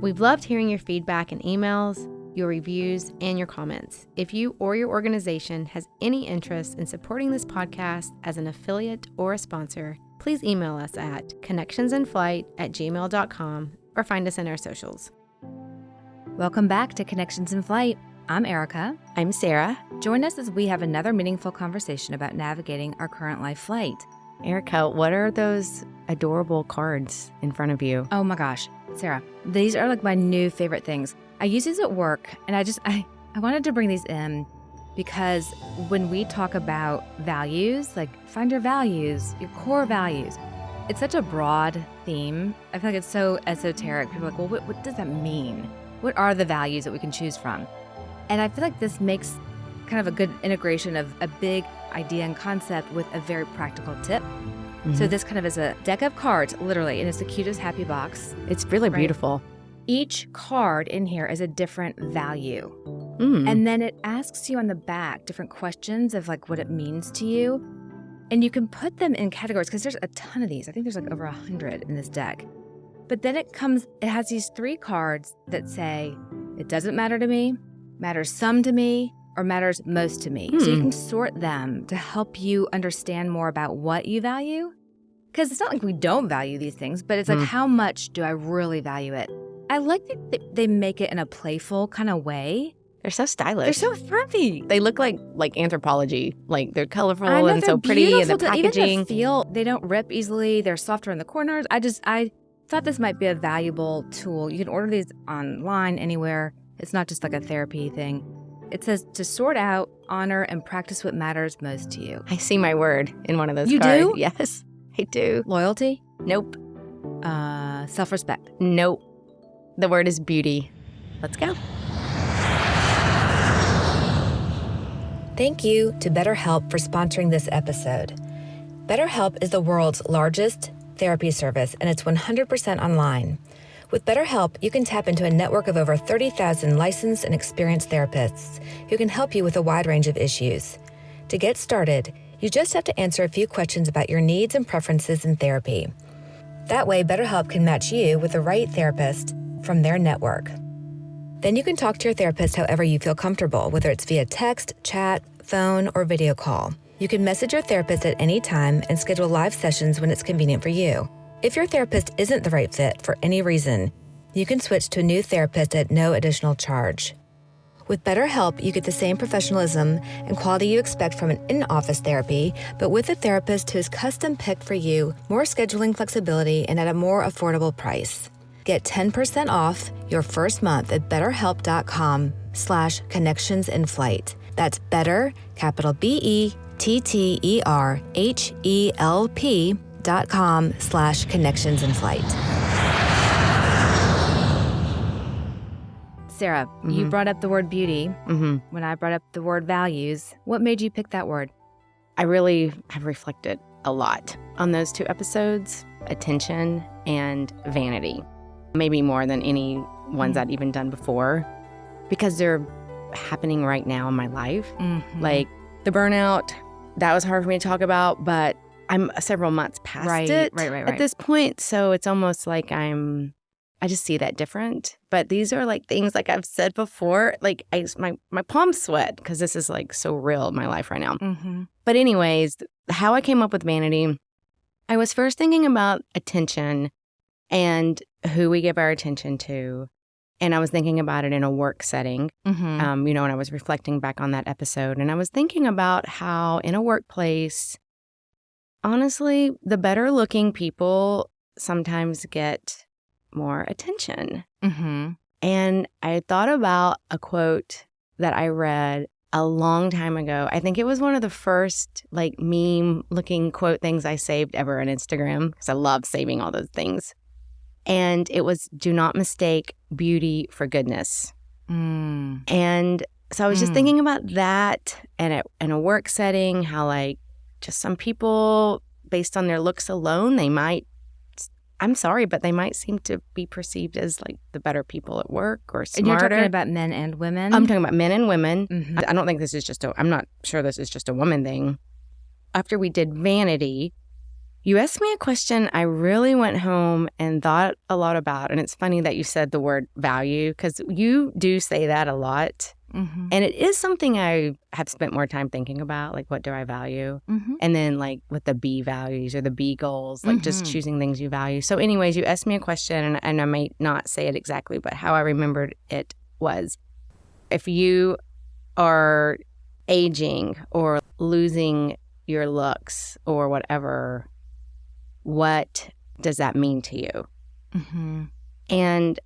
We've loved hearing your feedback and emails, your reviews, and your comments. If you or your organization has any interest in supporting this podcast as an affiliate or a sponsor, please email us at connectionsinflight@gmail.com or find us in our socials. Welcome back to Connections in Flight. I'm Erika. I'm Sarah. Join us as we have another meaningful conversation about navigating our current life flight. Erika, what are those adorable cards in front of you? Oh my gosh, Sarah, these are like my new favorite things. I use these at work, and I wanted to bring these in because when we talk about values, like find your values, your core values, it's such a broad theme. I feel like it's so esoteric. People are like, well, what does that mean? What are the values that we can choose from? And I feel like this makes kind of a good integration of a big idea and concept with a very practical tip. Mm-hmm. So this kind of is a deck of cards, literally, and it's the cutest happy box. It's really beautiful. Each card in here is a different value. And then it asks you on the back different questions of like what it means to you. And you can put them in categories because there's a ton of these. I think there's like over 100 in this deck. But then it has these 3 cards that say, it doesn't matter to me, matters some to me, or matters most to me. So you can sort them to help you understand more about what you value. Because it's not like we don't value these things, but it's like, how much do I really value it? I like that they make it in a playful kind of way. They're so stylish. They're so fluffy. They look like Anthropologie. Like they're colorful and so pretty, and the packaging. Even the feel, they don't rip easily. They're softer in the corners. I thought this might be a valuable tool. You can order these online anywhere. It's not just like a therapy thing. It says to sort out, honor, and practice what matters most to you. I see my word in one of those you cards. You do? Yes, I do. Loyalty? Nope. Self-respect? Nope. The word is beauty. Let's go. Thank you to BetterHelp for sponsoring this episode. BetterHelp is the world's largest therapy service, and it's 100% online. With BetterHelp, you can tap into a network of over 30,000 licensed and experienced therapists who can help you with a wide range of issues. To get started, you just have to answer a few questions about your needs and preferences in therapy. That way, BetterHelp can match you with the right therapist from their network. Then you can talk to your therapist however you feel comfortable, whether it's via text, chat, phone, or video call. You can message your therapist at any time and schedule live sessions when it's convenient for you. If your therapist isn't the right fit for any reason, you can switch to a new therapist at no additional charge. With BetterHelp, you get the same professionalism and quality you expect from an in-office therapy, but with a therapist who is custom-picked for you, more scheduling flexibility, and at a more affordable price. Get 10% off your first month at betterhelp.com/connectionsinflight. That's better, capital BETTERHELP.com/connectionsinflight. Sarah, you brought up the word beauty. When I brought up the word values, what made you pick that word? I really have reflected a lot on those 2 episodes, attention and vanity. Maybe more than any ones I'd even done before, because they're happening right now in my life. Like the burnout, that was hard for me to talk about, but I'm several months past it at this point. So it's almost like I just see that different. But these are like things like I've said before, like my palms sweat because this is like so real in my life right now. But anyways, how I came up with vanity, I was first thinking about attention and who we give our attention to. And I was thinking about it in a work setting, and I was reflecting back on that episode. And I was thinking about how in a workplace, honestly, the better looking people sometimes get more attention. And I thought about a quote that I read a long time ago. I think it was one of the first like meme looking quote things I saved ever on Instagram, because I love saving all those things. And it was, do not mistake beauty for goodness. And so I was just thinking about that and in a work setting, how like just some people, based on their looks alone, they might, I'm sorry, but they might seem to be perceived as like the better people at work or smarter. And you're talking about men and women? I'm talking about men and women. I don't think this is I'm not sure this is just a woman thing. After we did vanity, You asked me a question I really went home and thought a lot about. And it's funny that you said the word value, because you do say that a lot. Mm-hmm. And it is something I have spent more time thinking about, like, what do I value? Mm-hmm. And then, like, with the B values or the B goals, like just choosing things you value. So anyways, you asked me a question, and I might not say it exactly, but how I remembered it was, if you are aging or losing your looks or whatever, what does that mean to you? Mm-hmm. And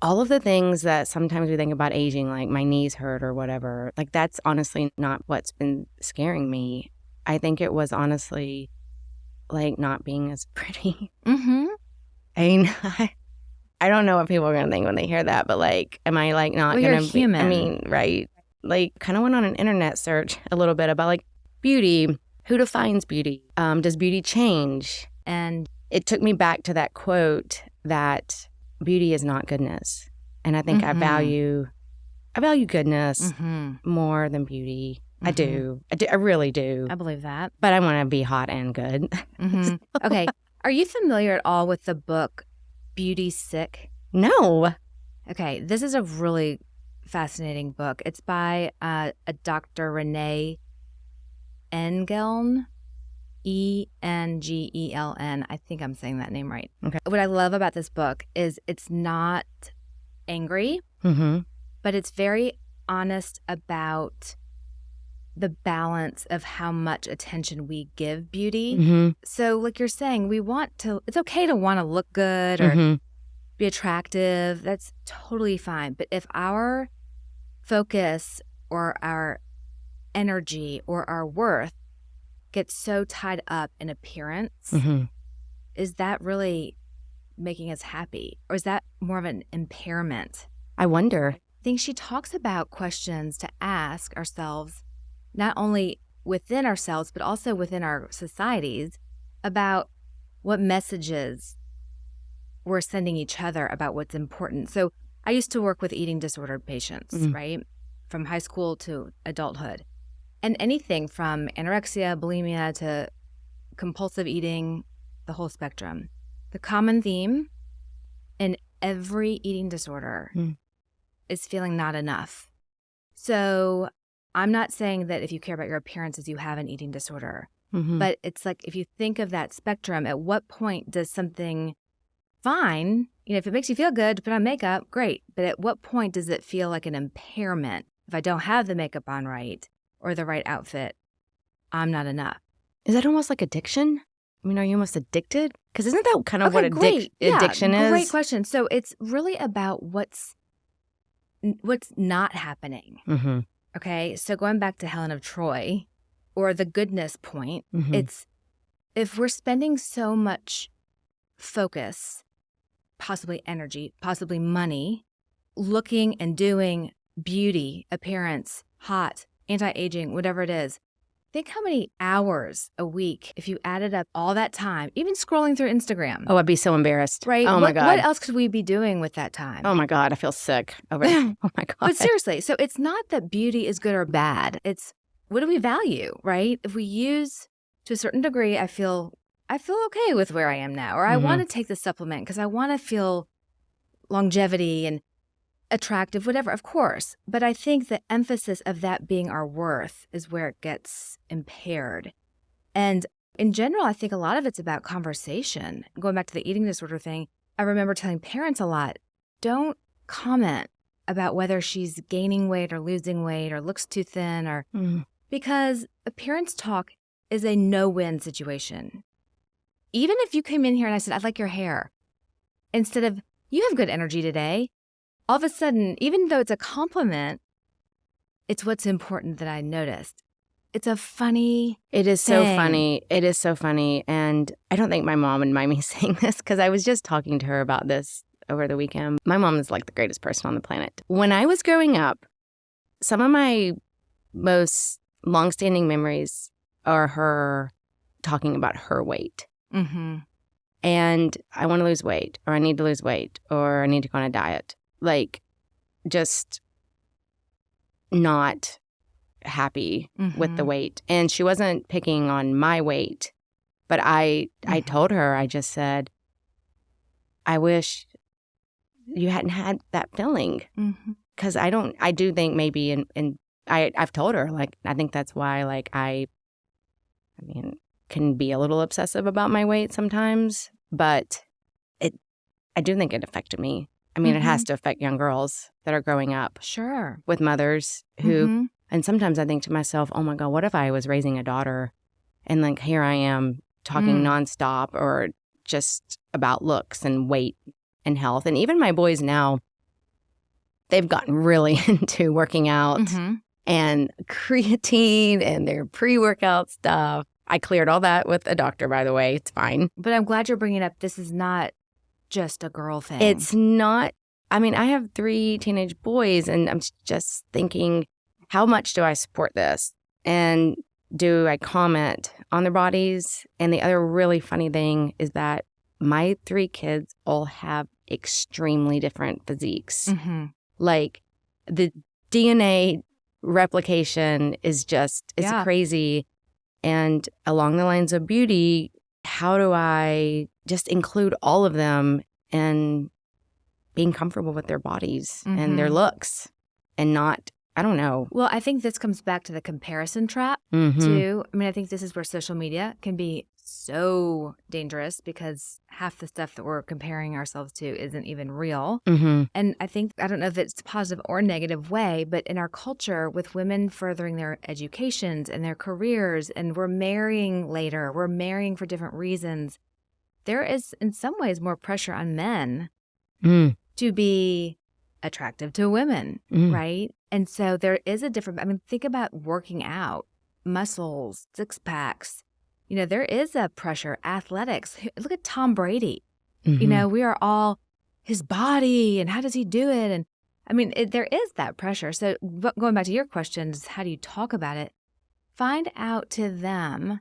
all of the things that sometimes we think about aging, like my knees hurt or whatever, like that's honestly not what's been scaring me. I think it was honestly like not being as pretty. Mm-hmm. I mean, I don't know what people are going to think when they hear that, but like, am I like not Well, going you're to be, human. I mean, right? Like kind of went on an internet search a little bit about like beauty. Who defines beauty? Does beauty change? And it took me back to that quote that beauty is not goodness. And I think I value goodness more than beauty. I do. I really do. I believe that. But I want to be hot and good. Okay. Are you familiar at all with the book Beauty Sick? No. Okay. This is a really fascinating book. It's by a Dr. Renee Engeln. Engeln. I think I'm saying that name right. Okay. What I love about this book is it's not angry, but it's very honest about the balance of how much attention we give beauty. So like you're saying, it's okay to want to look good or be attractive. That's totally fine. But if our focus or our energy or our worth gets so tied up in appearance, is that really making us happy? Or is that more of an impairment? I wonder. I think she talks about questions to ask ourselves, not only within ourselves, but also within our societies, about what messages we're sending each other about what's important. So I used to work with eating disordered patients, right? From high school to adulthood. And anything from anorexia, bulimia to compulsive eating, the whole spectrum. The common theme in every eating disorder is feeling not enough. So I'm not saying that if you care about your appearances, you have an eating disorder. But it's like, if you think of that spectrum, at what point does something fine, if it makes you feel good to put on makeup, great. But at what point does it feel like an impairment? If I don't have the makeup on right, or the right outfit, I'm not enough. Is that almost like addiction? I mean, are you almost addicted? Because isn't that kind of what addiction is? Great question. So it's really about what's not happening. Okay, so going back to Helen of Troy, or the goodness point, it's if we're spending so much focus, possibly energy, possibly money, looking and doing beauty, appearance, hot, anti-aging, whatever it is. Think how many hours a week, if you added up all that time, even scrolling through Instagram. Oh, I'd be so embarrassed. Right? Oh, my God. What else could we be doing with that time? Oh, my God. I feel sick over it. Oh, my God. But seriously, so it's not that beauty is good or bad. It's what do we value, right? If we use to a certain degree, I feel okay with where I am now, or I want to take the supplement because I want to feel longevity and attractive, whatever, of course. But I think the emphasis of that being our worth is where it gets impaired. And in general, I think a lot of it's about conversation. Going back to the eating disorder thing, I remember telling parents a lot, don't comment about whether she's gaining weight or losing weight or looks too thin, or because appearance talk is a no-win situation. Even if you came in here and I said, I'd like your hair, instead of, you have good energy today, all of a sudden, even though it's a compliment, it's what's important that I noticed. It's a funny It is so funny. It is so funny. And I don't think my mom would mind me saying this, because I was just talking to her about this over the weekend. My mom is like the greatest person on the planet. When I was growing up, some of my most longstanding memories are her talking about her weight. And I want to lose weight, or I need to lose weight, or I need to go on a diet. Like, just not happy with the weight. And she wasn't picking on my weight. But I told her, I just said, I wish you hadn't had that feeling. Because I do think maybe, and I've told her, like, I think that's why, like, I mean, can be a little obsessive about my weight sometimes, but I do think it affected me. I mean, it has to affect young girls that are growing up. Sure. With mothers who, and sometimes I think to myself, oh my God, what if I was raising a daughter and like here I am talking nonstop or just about looks and weight and health. And even my boys now, they've gotten really into working out and creatine and their pre-workout stuff. I cleared all that with a doctor, by the way. It's fine. But I'm glad you're bringing up this is not just a girl thing. It's not. I mean, I have 3 teenage boys, and I'm just thinking, how much do I support this? And do I comment on their bodies? And the other really funny thing is that my 3 kids all have extremely different physiques. Like, the DNA replication is just, it's crazy. And along the lines of beauty, how do I just include all of them in being comfortable with their bodies and their looks and not, I don't know. Well, I think this comes back to the comparison trap too. I mean, I think this is where social media can be so dangerous because half the stuff that we're comparing ourselves to isn't even real. And I think, I don't know if it's a positive or negative way, but in our culture with women furthering their educations and their careers, and we're marrying later, we're marrying for different reasons, there is in some ways more pressure on men to be attractive to women, right? And so there is a different, I mean, think about working out, muscles, 6-packs. You know, there is a pressure, athletics. Look at Tom Brady. You know, we are all his body and how does he do it? And I mean, there is that pressure. So going back to your questions, how do you talk about it? Find out to them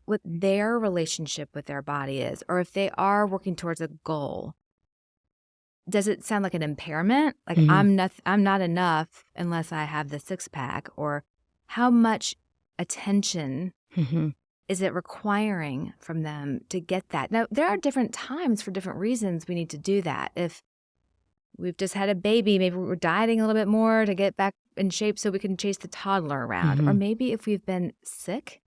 what their relationship with their body is, or if they are working towards a goal. Does it sound like an impairment? Like I'm not enough unless I have the 6-pack, or how much attention is it requiring from them to get that? Now, there are different times for different reasons we need to do that. If we've just had a baby, maybe we're dieting a little bit more to get back in shape so we can chase the toddler around. Or maybe if we've been sick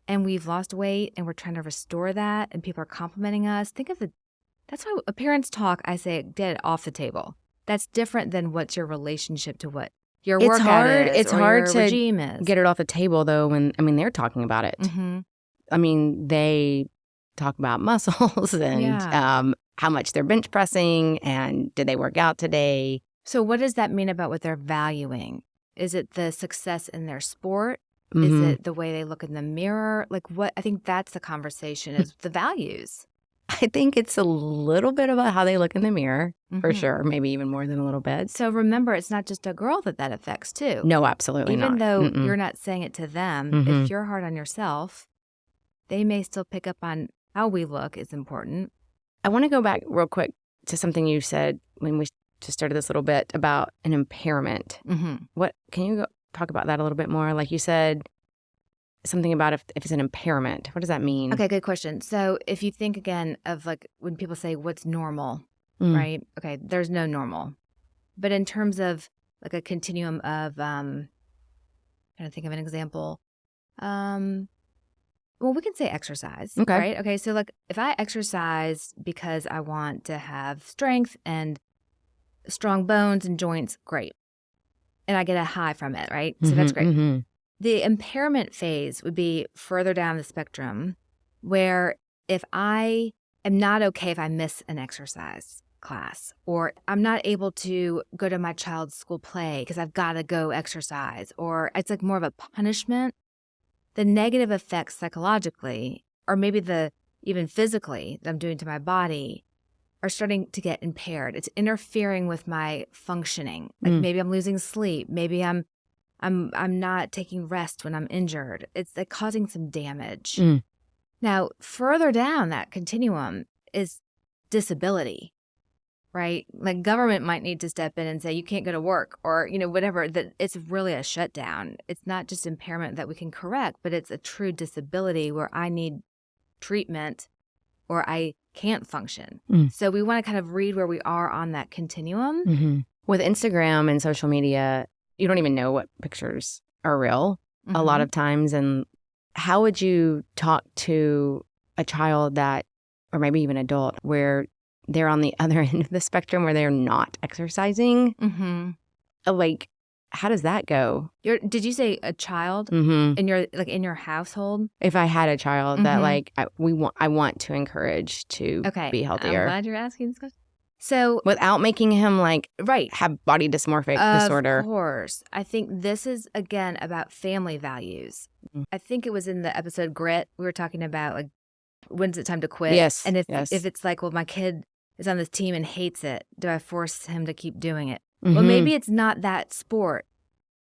and we've lost weight and we're trying to restore that and people are complimenting us. That's why appearance talk, I say, get it off the table. That's different than what's your relationship to what your workout is. It's hard your to regime is. Get it off the table, though, when, I mean, they're talking about it. I mean, they talk about muscles and how much they're bench pressing and did they work out today. So what does that mean about what they're valuing? Is it the success in their sport? Is it the way they look in the mirror? Like what? I think that's the conversation is the values. I think it's a little bit about how they look in the mirror, for sure. Maybe even more than a little bit. So remember, it's not just a girl that affects too. No, absolutely not. Even though you're not saying it to them, if you're hard on yourself, they may still pick up on how we look is important. I want to go back real quick to something you said when we just started this little bit about an impairment. What can you talk about that a little bit more? Like you said, something about if it's an impairment. What does that mean? Okay, good question. So if you think again of like when people say what's normal, right? Okay, there's no normal. But in terms of like a continuum of, trying to think of an example. Well, we can say exercise, right? Okay, so like if I exercise because I want to have strength and strong bones and joints, great. And I get a high from it, right? So that's great. The impairment phase would be further down the spectrum where if I am not okay if I miss an exercise class, or I'm not able to go to my child's school play because I've got to go exercise, or it's like more of a punishment, the negative effects psychologically, or maybe even physically that I'm doing to my body are starting to get impaired. It's interfering with my functioning. Like maybe I'm losing sleep. Maybe I'm not taking rest when I'm injured. It's like causing some damage. Now, further down that continuum is disability, right? Like government might need to step in and say, you can't go to work or, whatever, that it's really a shutdown. It's not just impairment that we can correct, but it's a true disability where I need treatment or I can't function. Mm. So we want to kind of read where we are on that continuum. Mm-hmm. With Instagram and social media, you don't even know what pictures are real a lot of times. And how would you talk to a child that, or maybe even adult, where they're on the other end of the spectrum where they're not exercising? Mm-hmm. Like, how does that go? Did you say a child Mm-hmm. in your household? If I had a child that like I want to encourage to be healthier. I'm glad you're asking this question. So without making him like have body dysmorphic disorder. Of course. I think this is again about family values. Mm. I think it was in the episode Grit, we were talking about like when's it time to quit? Yes. And if yes. it's like, well, my kid is on this team and hates it, do I force him to keep doing it? Mm-hmm. Well, maybe it's not that sport,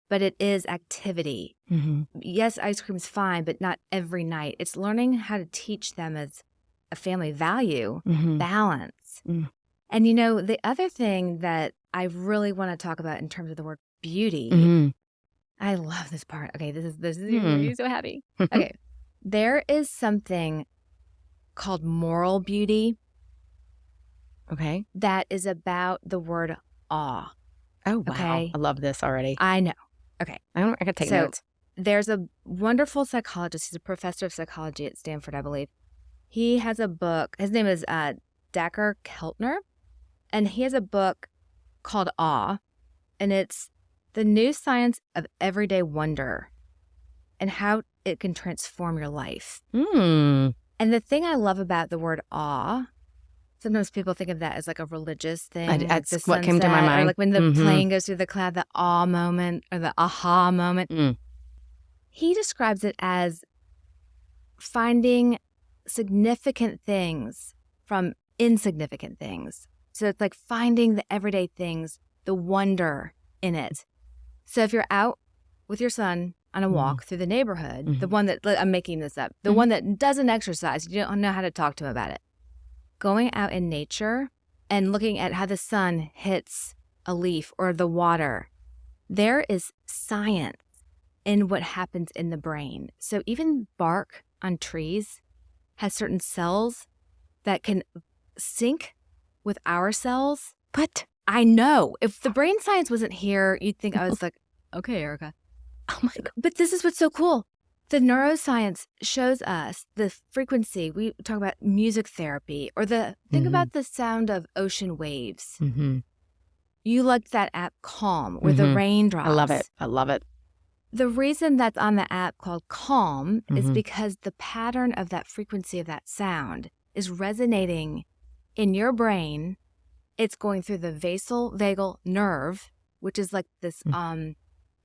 but it is activity. Mm-hmm. Yes, ice cream's fine, but not every night. It's learning how to teach them as a family value, balance. Mm. And you know, the other thing that I really want to talk about in terms of the word beauty, I love this part. Okay, this is making me so happy. Okay, there is something called moral beauty. Okay. That is about the word awe. Oh, wow. Okay. I love this already. I know. Okay. I can take notes. There's a wonderful psychologist. He's a professor of psychology at Stanford, I believe. He has a book. His name is Dacher Keltner. And he has a book called Awe. And it's the new science of everyday wonder and how it can transform your life. Mm. And the thing I love about the word awe, sometimes people think of that as like a religious thing. That's like what came to my mind. Or like when the plane goes through the cloud, the awe moment or the aha moment. Mm. He describes it as finding significant things from insignificant things. So it's like finding the everyday things, the wonder in it. So if you're out with your son on a walk through the neighborhood, the one that, I'm making this up, the one that doesn't exercise, you don't know how to talk to him about it. Going out in nature and looking at how the sun hits a leaf or the water, there is science in what happens in the brain. So even bark on trees has certain cells that can sync with our cells. But I know. If the brain science wasn't here, you'd think I was like, okay, Erika. oh my God. But this is what's so cool. The neuroscience shows us the frequency. We talk about music therapy or think about the sound of ocean waves. Mm-hmm. You liked that app Calm where the raindrops. I love it. I love it. The reason that's on the app called Calm is because the pattern of that frequency of that sound is resonating in your brain. It's going through the vagal nerve, which is like this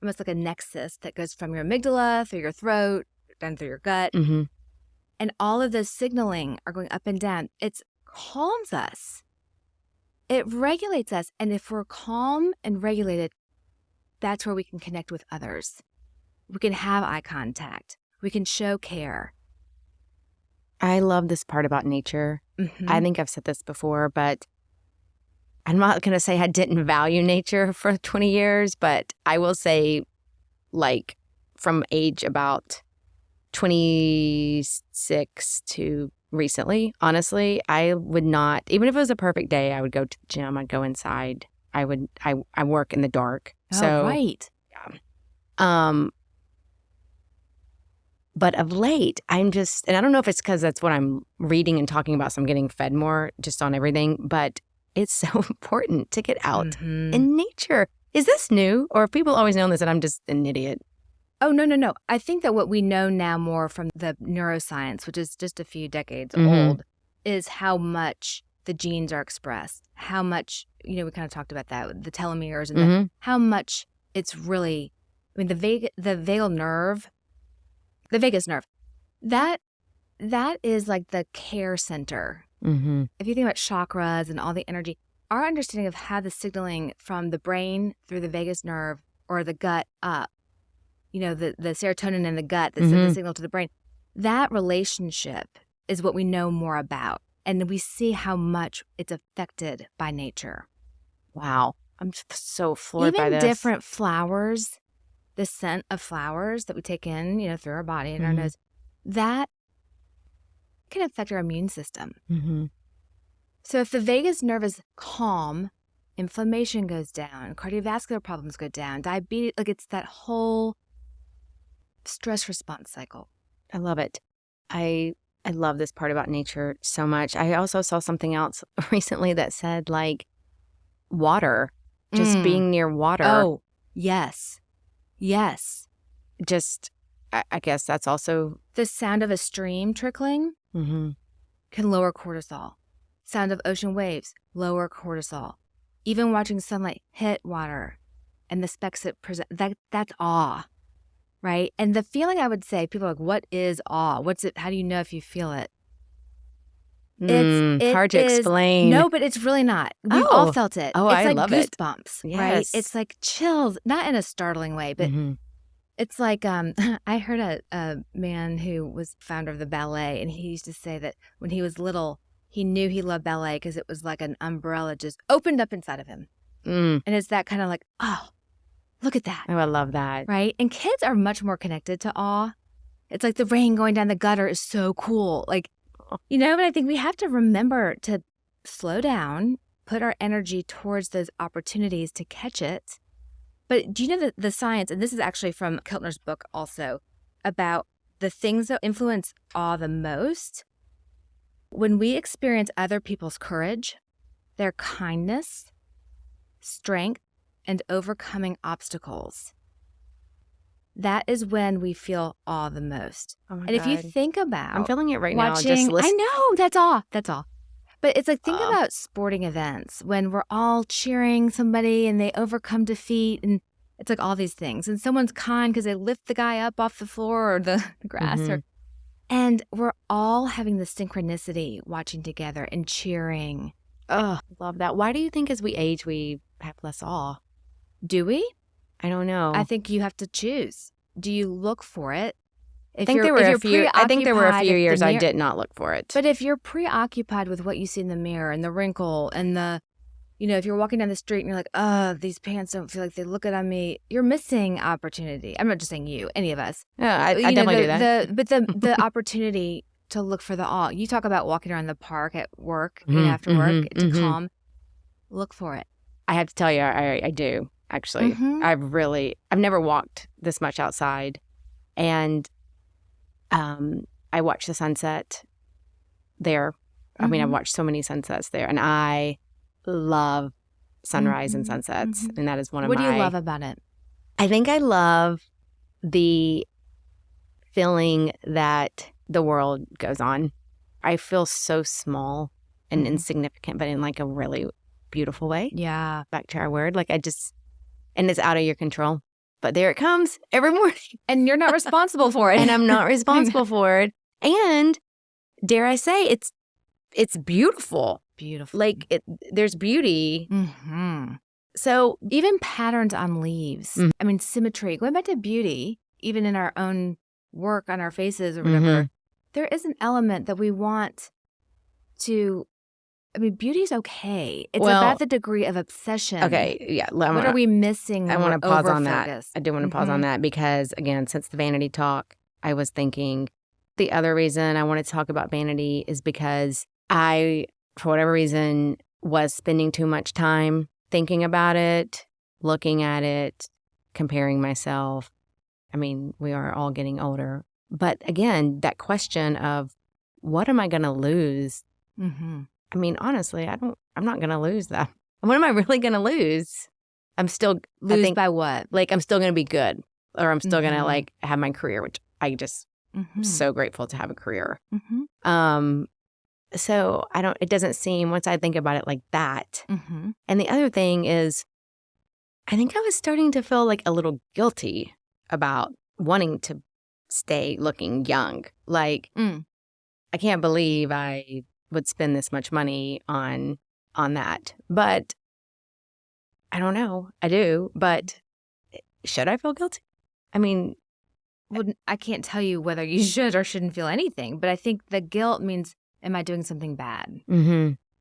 almost like a nexus that goes from your amygdala through your throat, down through your gut. And all of those signaling are going up and down. It calms us. It regulates us. And if we're calm and regulated, that's where we can connect with others. We can have eye contact. We can show care. I love this part about nature. I think I've said this before, but I'm not going to say I didn't value nature for 20 years, but I will say, like, from age about 26 to recently, honestly, I would not, even if it was a perfect day, I would go to the gym, I'd go inside. I work in the dark. Oh, right. Yeah. But of late, I'm just, and I don't know if it's because that's what I'm reading and talking about, so I'm getting fed more just on everything, but it's so important to get out in nature. Is this new? Or have people always known this and I'm just an idiot? Oh, no. I think that what we know now more from the neuroscience, which is just a few decades old, is how much the genes are expressed, how much, we kind of talked about that, the telomeres and how much it's really, the vagal nerve, the vagus nerve, that is like the care center. If you think about chakras and all the energy, our understanding of how the signaling from the brain through the vagus nerve or the gut up, the serotonin in the gut that sends the signal to the brain, that relationship is what we know more about. And we see how much it's affected by nature. Wow. I'm so floored by this. Even different flowers, the scent of flowers that we take in, through our body and our nose, that can affect our immune system. Mm-hmm. So if the vagus nerve is calm, inflammation goes down, cardiovascular problems go down, diabetes, like it's that whole stress response cycle. I love it. I love this part about nature so much. I also saw something else recently that said like water, just being near water. Oh, yes. Yes. Just, I guess that's also. The sound of a stream trickling can lower cortisol. Sound of ocean waves, lower cortisol. Even watching sunlight hit water and the specks it present, that's awe, right? And the feeling, I would say, people are like, what is awe? What's it? How do you know if you feel it? It's hard to explain. No, but it's really not. We've all felt it. Oh, it's I like love goosebumps, it. right? Yes. It's like chills, not in a startling way, but it's like I heard a man who was founder of the ballet, and he used to say that when he was little, he knew he loved ballet because it was like an umbrella just opened up inside of him. And it's that kind of like, oh, look at that. Oh, I love that. Right? And kids are much more connected to awe. It's like the rain going down the gutter is so cool. Like, you know, but I think we have to remember to slow down, put our energy towards those opportunities to catch it. But do you know the science, and this is actually from Keltner's book also, about the things that influence awe the most? When we experience other people's courage, their kindness, strength, and overcoming obstacles, that is when we feel awe the most. Oh my and if you God. think about I'm feeling it right watching, now. Just listen. I know, that's awe. That's awe. But it's like, think about sporting events when we're all cheering somebody and they overcome defeat, and it's like all these things. And someone's kind because they lift the guy up off the floor or the grass. And we're all having the synchronicity watching together and cheering. Oh, love that. Why do you think as we age, we have less awe? Do we? I don't know. I think you have to choose. Do you look for it? I think there were a few years I did not look for it. But if you're preoccupied with what you see in the mirror and the wrinkle and the, you know, if you're walking down the street and you're like, oh, these pants don't feel like they look good on me, you're missing opportunity. I'm not just saying you, any of us. Yeah, I definitely do that. But the opportunity to look for the awe. You talk about walking around the park at work, you know, after work to calm. Look for it. I have to tell you, I do, actually. I've never walked this much outside. And I watched the sunset there. I mean, I've watched so many sunsets there, and I love sunrise and sunsets, and that is one of my... What do you love about it? I think I love the feeling that the world goes on. I feel so small and insignificant, but in like a really beautiful way. Yeah. Back to our word. Like and it's out of your control. But there it comes every morning. And you're not responsible for it. And I'm not responsible for it. And dare I say, it's beautiful. Beautiful. Like there's beauty. So even patterns on leaves. I mean, symmetry. Going back to beauty, even in our own work on our faces or whatever, there is an element that we want to... I mean, beauty is okay. It's about the degree of obsession. Okay, yeah. What are we missing? I want to pause on that. I do want to pause on that because, again, since the vanity talk, I was thinking the other reason I want to talk about vanity is because I, for whatever reason, was spending too much time thinking about it, looking at it, comparing myself. I mean, we are all getting older. But again, that question of what am I going to lose? I mean, honestly, I'm not going to lose that. What am I really going to lose? I'm still... Lose by what? Like, I'm still going to be good. Or I'm still going to, like, have my career, which I just am so grateful to have a career. So, it doesn't seem, once I think about it like that. And the other thing is, I think I was starting to feel, like, a little guilty about wanting to stay looking young. Like, I can't believe I would spend this much money on that. But I don't know. I do. But should I feel guilty? I mean, well, I can't tell you whether you should or shouldn't feel anything. But I think the guilt means, am I doing something bad?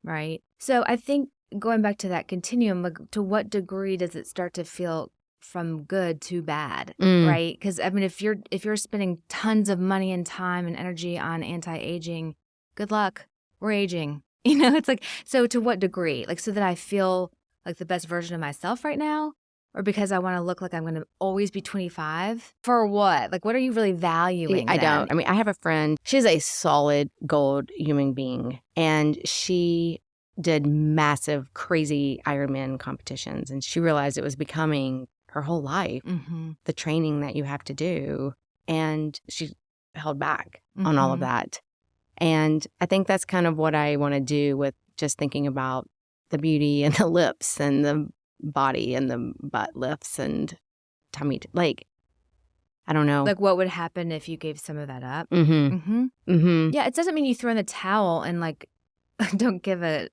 Right? So I think going back to that continuum, like, to what degree does it start to feel from good to bad? Right? Because I mean, if you're spending tons of money and time and energy on anti-aging, good luck. We're aging. You know, it's like, so to what degree? Like, so that I feel like the best version of myself right now? Or because I want to look like I'm going to always be 25? For what? Like, what are you really valuing? I don't. I mean, I have a friend. She's a solid gold human being. And she did massive, crazy Ironman competitions. And she realized it was becoming her whole life, the training that you have to do. And she held back on all of that. And I think that's kind of what I want to do with just thinking about the beauty and the lips and the body and the butt lifts and tummy. Like, I don't know. Like, what would happen if you gave some of that up? Yeah, it doesn't mean you throw in the towel and, like, don't give a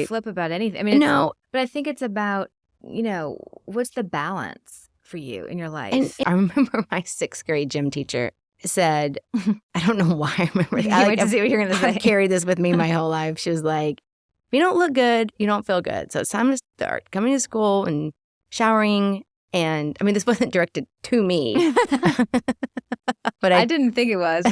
flip about anything. I mean, no. But I think it's about, you know, what's the balance for you in your life? And I remember my 6th grade gym teacher said, I don't know why I remember that. I wait to see what you're going to say. I've carried this with me my whole life. She was like, if you don't look good, you don't feel good. So it's time to start coming to school and showering. And I mean, this wasn't directed to me. But I didn't think it was.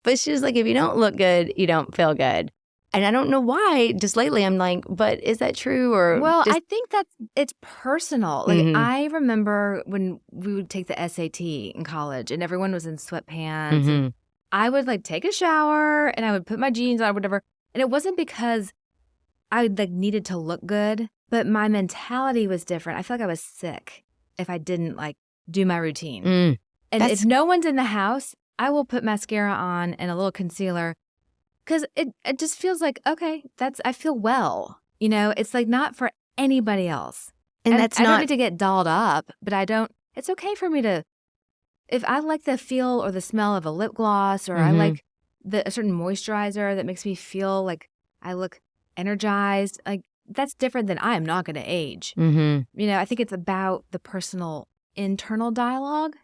But she was like, if you don't look good, you don't feel good. And I don't know why. Just lately, I'm like, but is that true? Or I think it's personal. Like, I remember when we would take the SAT in college and everyone was in sweatpants. And I would, like, take a shower and I would put my jeans on or whatever. And it wasn't because I, like, needed to look good, but my mentality was different. I feel like I was sick if I didn't, like, do my routine. And if no one's in the house, I will put mascara on and a little concealer. Because it just feels like, okay, I feel well. You know, it's like not for anybody else. And I don't need to get dolled up, but it's okay for me to, if I like the feel or the smell of a lip gloss, or I like a certain moisturizer that makes me feel like I look energized, like, that's different than I am not going to age. You know, I think it's about the personal internal dialogue.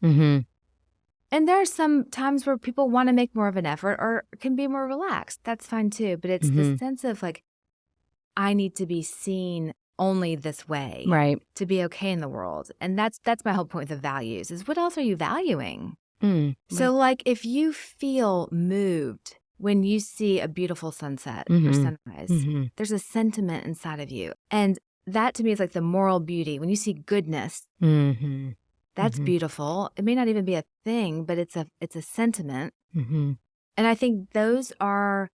And there are some times where people want to make more of an effort or can be more relaxed. That's fine too. But it's the sense of, like, I need to be seen only this way, right, to be okay in the world. And that's my whole point with the values is, what else are you valuing? So, like, if you feel moved when you see a beautiful sunset or sunrise, there's a sentiment inside of you. And that to me is like the moral beauty. When you see goodness, that's beautiful. It may not even be a thing, but it's a sentiment. And I think those are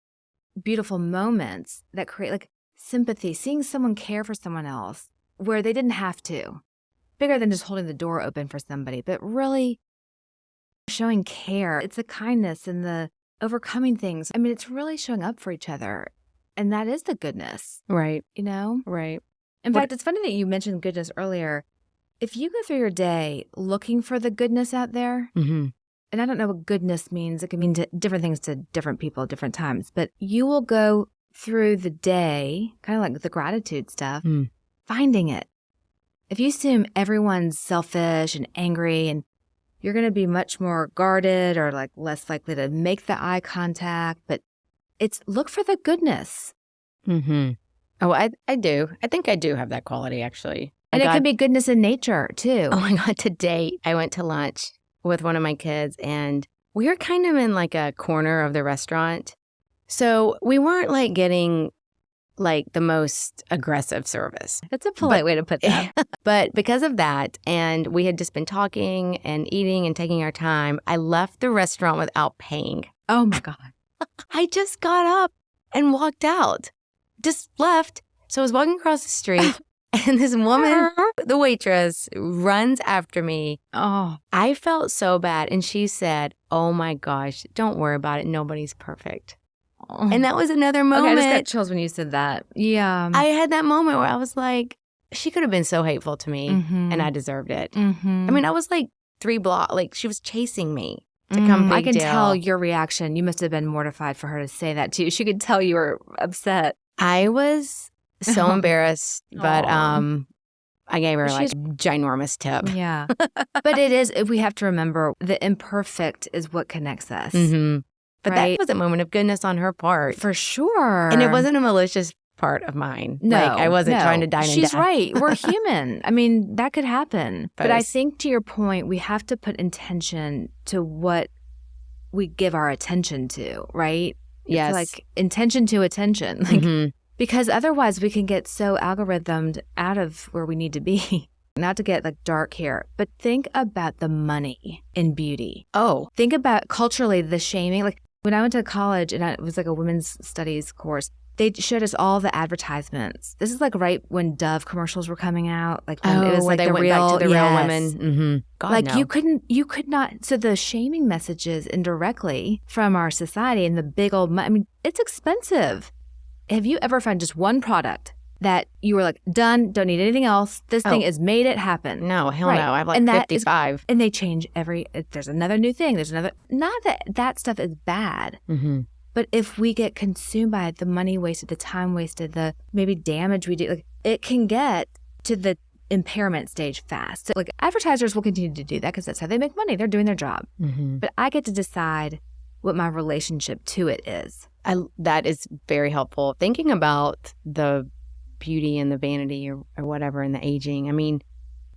beautiful moments that create, like, sympathy, seeing someone care for someone else where they didn't have to. Bigger than just holding the door open for somebody, but really showing care. It's the kindness and the overcoming things. I mean, it's really showing up for each other. And that is the goodness. Right. You know? Right. In fact, it's funny that you mentioned goodness earlier. If you go through your day looking for the goodness out there, and I don't know what goodness means. It can mean different things to different people at different times. But you will go through the day, kind of like the gratitude stuff, finding it. If you assume everyone's selfish and angry, and you're going to be much more guarded or, like, less likely to make the eye contact. But it's look for the goodness. Oh, I do. I think I do have that quality, actually. And it could be goodness in nature, too. Oh, my God. Today, I went to lunch with one of my kids, and we were kind of in, like, a corner of the restaurant. So we weren't, like, getting, like, the most aggressive service. That's a polite way to put that. But because of that, and we had just been talking and eating and taking our time, I left the restaurant without paying. Oh, my God. I just got up and walked out. Just left. So I was walking across the street. And this woman, the waitress, runs after me. Oh, I felt so bad. And she said, oh, my gosh, don't worry about it. Nobody's perfect. Oh. And that was another moment. Okay, I just got chills when you said that. Yeah. I had that moment where I was like, she could have been so hateful to me, and I deserved it. I mean, I was like 3 blocks. Like, she was chasing me to come big I can deal. tell your reaction. You must have been mortified for her to say that to you. She could tell you were upset. I was so embarrassed, but I gave her like a ginormous tip. Yeah. But it is, we have to remember the imperfect is what connects us. But that was a moment of goodness on her part. For sure. And it wasn't a malicious part of mine. No. Like, I wasn't trying to dine and She's dash. right. We're human. I mean, that could happen. But I think to your point, we have to put intention to what we give our attention to, right? Yes. It's like intention to attention. Like, because otherwise we can get so algorithmed out of where we need to be. Not to get like dark here, but think about the money in beauty. Oh. Think about culturally the shaming. Like when I went to college and it was like a women's studies course, they showed us all the advertisements. This is like right when Dove commercials were coming out. Like when it was like they the went real, back to the yes. real women. God, like no. you could not. So the shaming messages indirectly from our society and the big old, I mean, it's expensive. Have you ever found just one product that you were like, done, don't need anything else. This thing has made it happen. No, hell Right. no. I have like And that 55. And they change there's another new thing. There's another, not that stuff is bad. But if we get consumed by it, the money wasted, the time wasted, the maybe damage we do, like it can get to the impairment stage fast. So, like advertisers will continue to do that because that's how they make money. They're doing their job. But I get to decide what my relationship to it is. That is very helpful. Thinking about the beauty and the vanity or whatever and the aging, I mean,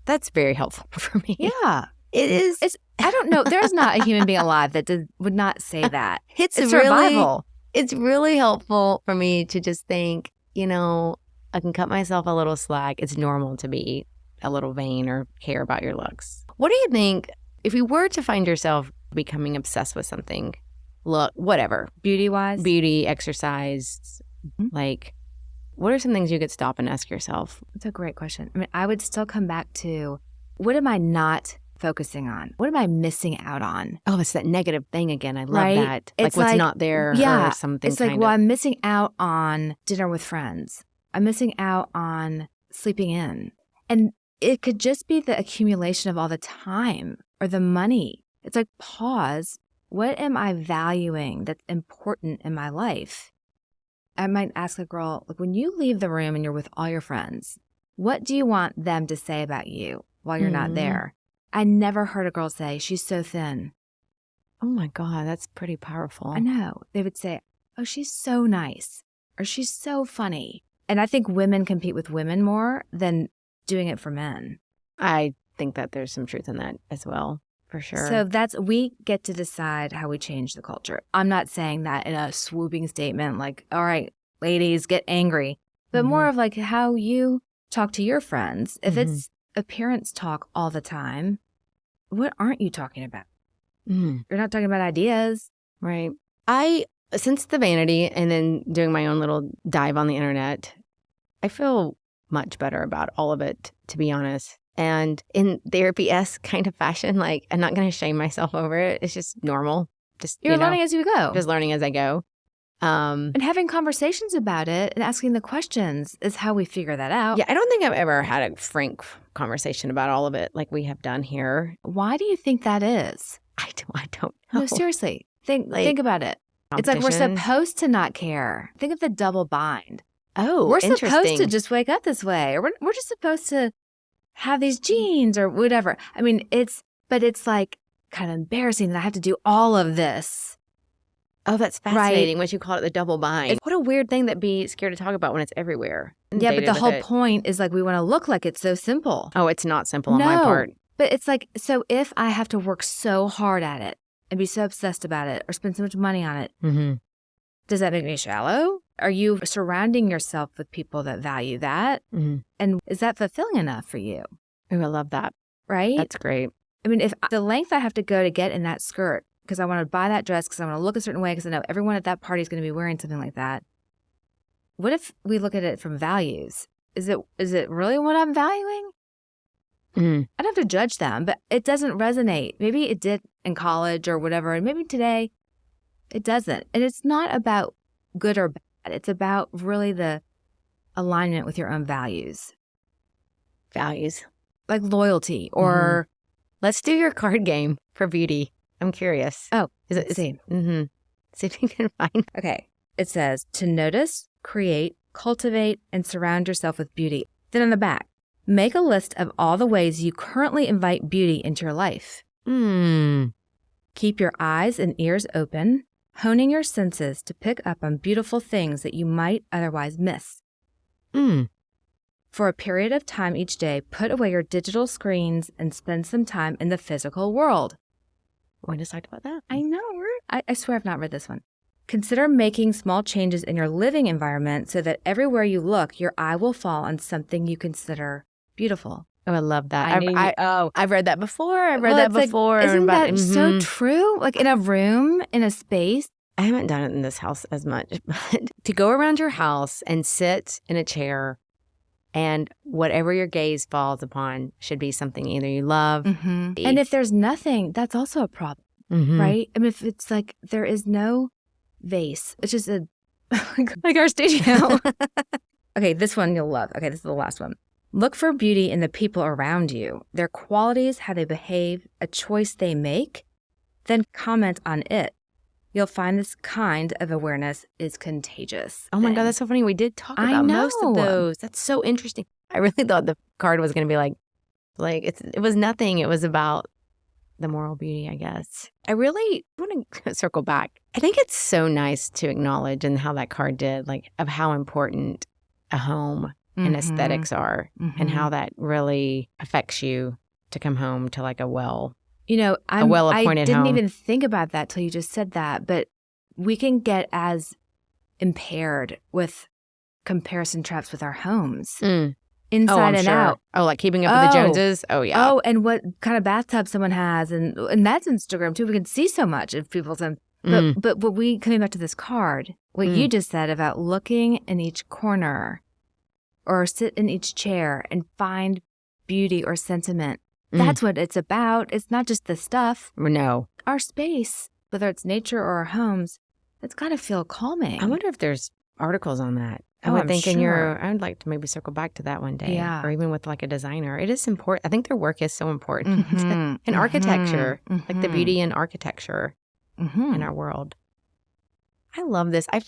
that's very helpful for me. Yeah. It is. I don't know. There's not a human being alive that would not say that. It's survival. It's really helpful for me to just think, I can cut myself a little slack. It's normal to be a little vain or care about your looks. What do you think if you were to find yourself becoming obsessed with something, look, whatever, Beauty-wise? beauty, exercise, like, what are some things you could stop and ask yourself? That's a great question. I mean, I would still come back to, what am I not focusing on? What am I missing out on? Oh, it's that negative thing again. I love Right? that. It's what's like- not there Yeah. or something It's like, kind well, of. I'm missing out on dinner with friends. I'm missing out on sleeping in. And it could just be the accumulation of all the time or the money. It's like, pause. What am I valuing that's important in my life? I might ask a girl, like, when you leave the room and you're with all your friends, what do you want them to say about you while you're not there? I never heard a girl say, she's so thin. Oh my God, that's pretty powerful. I know. They would say, oh, she's so nice, or she's so funny. And I think women compete with women more than doing it for men. I think that there's some truth in that as well, for sure. So we get to decide how we change the culture. I'm not saying that in a swooping statement like, all right, ladies, get angry, but more of like how you talk to your friends. If it's appearance talk all the time, what aren't you talking about? You're not talking about ideas. Right. Since the vanity and then doing my own little dive on the internet, I feel much better about all of it, to be honest. And in therapy-esque kind of fashion, like, I'm not going to shame myself over it. It's just normal. Just You're learning as you go. Just learning as I go. And having conversations about it and asking the questions is how we figure that out. Yeah, I don't think I've ever had a frank conversation about all of it like we have done here. Why do you think that is? I don't know. No, seriously. Think about it. It's like we're Competition. supposed to not care. Think of the double bind. Oh, We're interesting. supposed to just wake up this way, or we're just supposed to have these genes or whatever. I mean, it's like kind of embarrassing that I have to do all of this. Oh, that's fascinating. What you call it, the double bind. What a weird thing to be scared to talk about when it's everywhere. Yeah, but Inundated the with whole it. point is like we want to look like it's so simple. Oh, it's not simple on my No. part. But it's like, so if I have to work so hard at it and be so obsessed about it or spend so much money on it, does that make me shallow? Are you surrounding yourself with people that value that? And is that fulfilling enough for you? Oh, I love that. Right? That's great. I mean, if the length I have to go to get in that skirt because I want to buy that dress because I want to look a certain way because I know everyone at that party is going to be wearing something like that. What if we look at it from values? Is it really what I'm valuing? I don't have to judge them, but it doesn't resonate. Maybe it did in college or whatever, and maybe today it doesn't. And it's not about good or bad. It's about really the alignment with your own values. Values. Like loyalty or... Let's do your card game for beauty. I'm curious. Oh, Is it? let's see. See if you can find. Okay. It says to notice, create, cultivate, and surround yourself with beauty. Then on the back, make a list of all the ways you currently invite beauty into your life. Keep your eyes and ears open, honing your senses to pick up on beautiful things that you might otherwise miss. For a period of time each day, put away your digital screens and spend some time in the physical world. We just talked about that. I know. I swear I've not read this one. Consider making small changes in your living environment so that everywhere you look, your eye will fall on something you consider beautiful. Oh, I love that. I've read that before. I've read that before. Isn't that so true? Like in a room, in a space. I haven't done it in this house as much, but to go around your house and sit in a chair and whatever your gaze falls upon should be something either you love. Mm-hmm. And if there's nothing, that's also a problem, right? I mean, if it's like there is no vase, it's just like our studio. Okay, this one you'll love. Okay, this is the last one. Look for beauty in the people around you, their qualities, how they behave, a choice they make, then comment on it. You'll find this kind of awareness is contagious. Oh my God, that's so funny. We did talk about most of those. That's so interesting. I really thought the card was going to be like it was nothing. It was about the moral beauty, I guess. I really want to circle back. I think it's so nice to acknowledge and how that card did, like of how important a home and aesthetics are and how that really affects you to come home to like a well-appointed I didn't home. even think about that till you just said that, but we can get as impaired with comparison traps with our homes, inside and out. Oh, like keeping up with the Joneses? Oh, yeah. Oh, and what kind of bathtub someone has, and that's Instagram too. We can see so much of people's. But what we coming back to this card, what you just said about looking in each corner, or sit in each chair and find beauty or sentiment. That's what it's about. It's not just the stuff. No. Our space, whether it's nature or our homes, it's got to feel calming. I wonder if there's articles on that. I'm sure. I would like to maybe circle back to that one day. Yeah. Or even with like a designer. It is important. I think their work is so important. And architecture, like the beauty in architecture in our world. I love this. I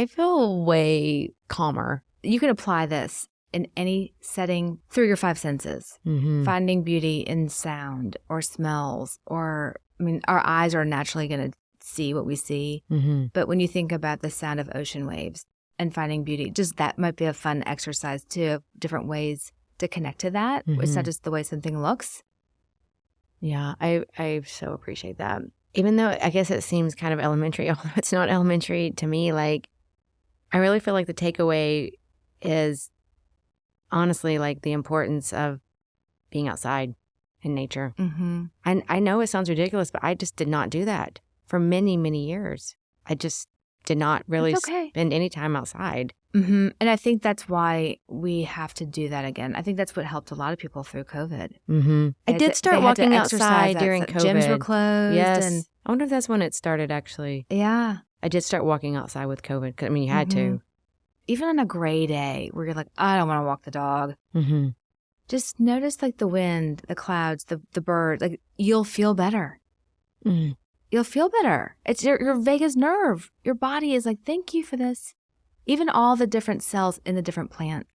feel way calmer. You can apply this in any setting through your five senses, finding beauty in sound or smells, or, I mean, our eyes are naturally going to see what we see. But when you think about the sound of ocean waves and finding beauty, just that might be a fun exercise too, different ways to connect to that. It's not just the way something looks. Yeah, I so appreciate that. Even though I guess it seems kind of elementary, although it's not elementary to me, like, I really feel like the takeaway is honestly like the importance of being outside in nature. And I know it sounds ridiculous, but I just did not do that for many, many years. I just did not really spend any time outside. And I think that's why we have to do that again. I think that's what helped a lot of people through COVID. I did start walking outside during COVID. Gyms were closed. Yes. And I wonder if that's when it started, actually. yeah. I did start walking outside with COVID. 'Cause, I mean, you had to. Even on a gray day where you're like, I don't want to walk the dog. Just notice like the wind, the clouds, the birds. Like, you'll feel better. You'll feel better. It's your vagus nerve. Your body is like, thank you for this. Even all the different cells in the different plant,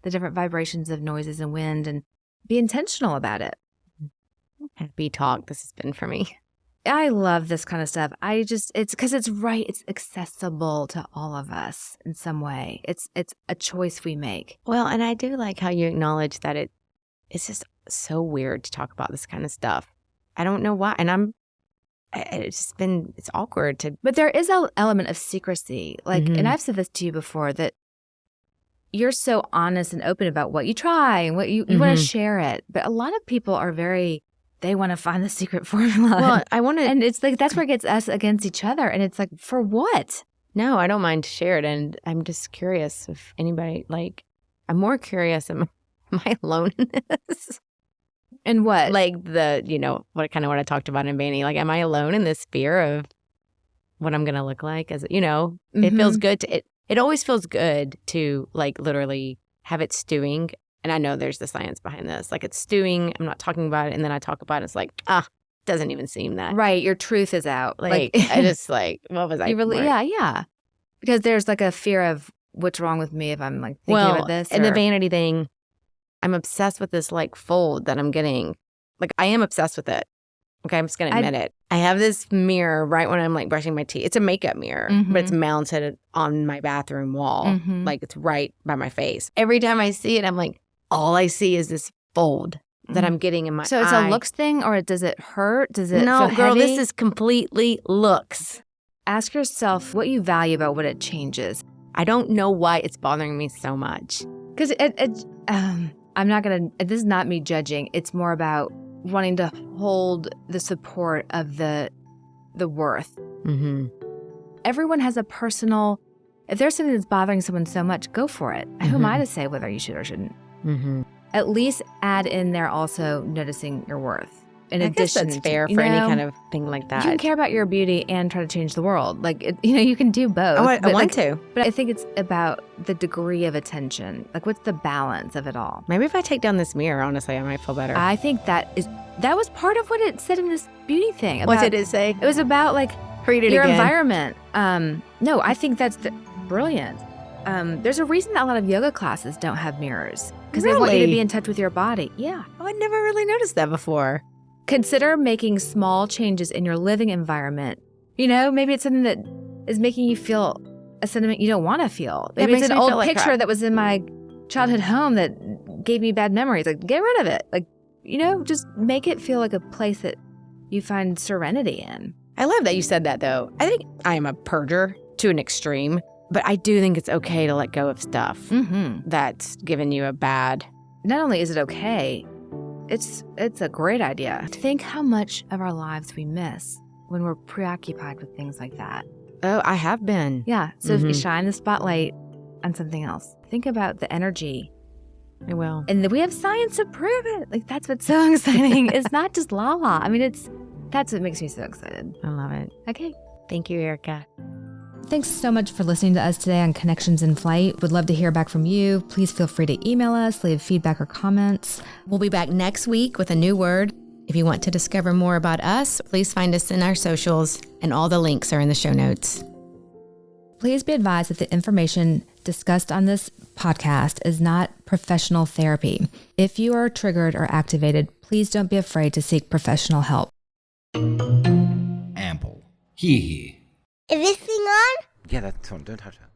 the different vibrations of noises and wind, and be intentional about it. Happy talk this has been for me. I love this kind of stuff. It's because it's right. It's accessible to all of us in some way. It's a choice we make. Well, and I do like how you acknowledge that it's just so weird to talk about this kind of stuff. I don't know why. And it's awkward to. But there is an element of secrecy. Like, and I've said this to you before, that you're so honest and open about what you try and what you want to share it. But a lot of people are they want to find the secret formula. Well, I want to. And it's like, that's where it gets us against each other. And it's like, for what? No, I don't mind to share it. And I'm just curious if anybody, like, I'm more curious, am I alone in this? And what? Like what I talked about in Banny. Like, am I alone in this fear of what I'm going to look like? As it feels good it always feels good to like literally have it stewing. And I know there's the science behind this. Like, it's stewing. I'm not talking about it. And then I talk about it. It's like, doesn't even seem that. Right. Your truth is out. Like I just like, what was I? Yeah. Because there's like a fear of what's wrong with me if I'm like thinking about this. And the vanity thing, I'm obsessed with this like fold that I'm getting. Like, I am obsessed with it. Okay, I'm just going to admit it. I have this mirror right when I'm like brushing my teeth. It's a makeup mirror, but it's mounted on my bathroom wall. Like, it's right by my face. Every time I see it, I'm like, all I see is this fold that I'm getting in my eye. So it's a looks thing, or does it hurt? Does it No, feel girl, heavy? this is completely looks. ask yourself what you value about what it changes. I don't know why it's bothering me so much. Because this is not me judging. It's more about wanting to hold the support of the worth. Mm-hmm. Everyone has a personal, if there's something that's bothering someone so much, go for it. Who am I to say whether you should or shouldn't? Mm-hmm. At least add in there also noticing your worth. In addition, guess that's fair for any kind of thing like that. You can care about your beauty and try to change the world. Like, you can do both. I want to. But I think it's about the degree of attention. Like, what's the balance of it all? Maybe if I take down this mirror, honestly, I might feel better. I think that was part of what it said in this beauty thing. What did it say? It was about, like, read it your again. environment. No, I think that's brilliant. There's a reason that a lot of yoga classes don't have mirrors. Because they want you to be in touch with your body. Yeah. Oh, I never really noticed that before. Consider making small changes in your living environment. Maybe it's something that is making you feel a sentiment you don't want to feel. Maybe it's an old picture that was in my childhood home that gave me bad memories. Like, get rid of it. Like, just make it feel like a place that you find serenity in. I love that you said that, though. I think I am a purger to an extreme, but I do think it's okay to let go of stuff that's given you a bad. Not only is it okay, it's a great idea. Think how much of our lives we miss when we're preoccupied with things like that. Oh, I have been. Yeah. So if you shine the spotlight on something else, think about the energy. I will. And we have science to prove it. Like, that's what's so exciting. It's not just la-la. I mean, that's what makes me so excited. I love it. Okay. Thank you, Erika. Thanks so much for listening to us today on Connections in Flight. Would love to hear back from you. Please feel free to email us, leave feedback or comments. We'll be back next week with a new word. If you want to discover more about us, please find us in our socials, and all the links are in the show notes. Please be advised that the information discussed on this podcast is not professional therapy. If you are triggered or activated, please don't be afraid to seek professional help. Ample. He. Is this thing on? Yeah, that's on. Don't touch that.